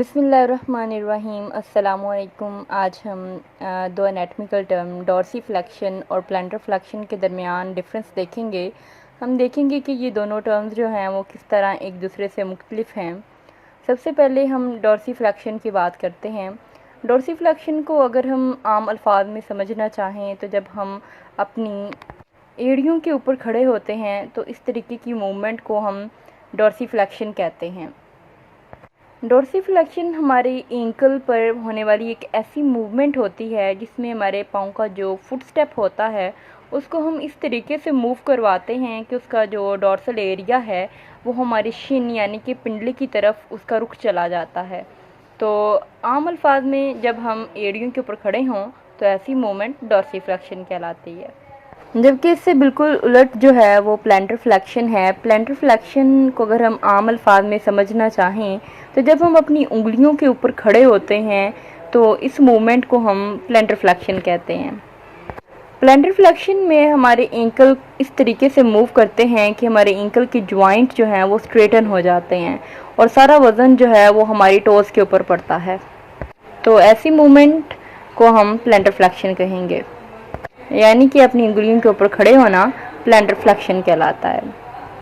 बिस्मिल्लाहिर्रहमानिर्रहीम। अस्सलामुअलैकुम। आज हम दो एनाटमिकल टर्म डॉर्सीफ्लेक्शन और प्लांटर फ्लेक्शन के दरमियान डिफरेंस देखेंगे। हम देखेंगे कि ये दोनों टर्म्स जो हैं वो किस तरह एक दूसरे से मुख्तलिफ हैं। सबसे पहले हम डॉर्सीफ्लेक्शन की बात करते हैं। डॉर्सीफ्लेक्शन को अगर हम आम अल्फाज में समझना चाहें तो जब हम अपनी एड़ियों के ऊपर खड़े होते हैं तो इस तरीके की मूवमेंट को हम डॉर्सीफ्लेक्शन कहते हैं। डॉर्सीफ्लेक्शन हमारे एंकल पर होने वाली एक ऐसी मूवमेंट होती है जिसमें हमारे पाँव का जो फुट स्टेप होता है उसको हम इस तरीके से मूव करवाते हैं कि उसका जो डॉर्सल एरिया है वो हमारी शिन यानी कि पिंडली की तरफ उसका रुख चला जाता है। तो आम अल्फाज में जब हम एड़ियों के ऊपर खड़े हों तो ऐसी मूवमेंट डॉर्सीफ्लेक्शन कहलाती है, जबकि इससे बिल्कुल उलट जो है वो प्लांटर फ्लेक्शन है। प्लांटर फ्लेक्शन को अगर हम आम अल्फाज में समझना चाहें तो जब हम अपनी उंगलियों के ऊपर खड़े होते हैं तो इस मूवमेंट को हम प्लांटर फ्लेक्शन कहते हैं। प्लांटर फ्लेक्शन में हमारे एंकल इस तरीके से मूव करते हैं कि हमारे एंकल के जॉइंट जो हैं वो स्ट्रेटन हो जाते हैं और सारा वज़न जो है वो हमारी टोज़ के ऊपर पड़ता है। तो ऐसी मूवमेंट को हम प्लांटर फ्लेक्शन कहेंगे, यानी कि अपनी उंगलियों के ऊपर खड़े होना प्लांटर फ्लेक्शन कहलाता है।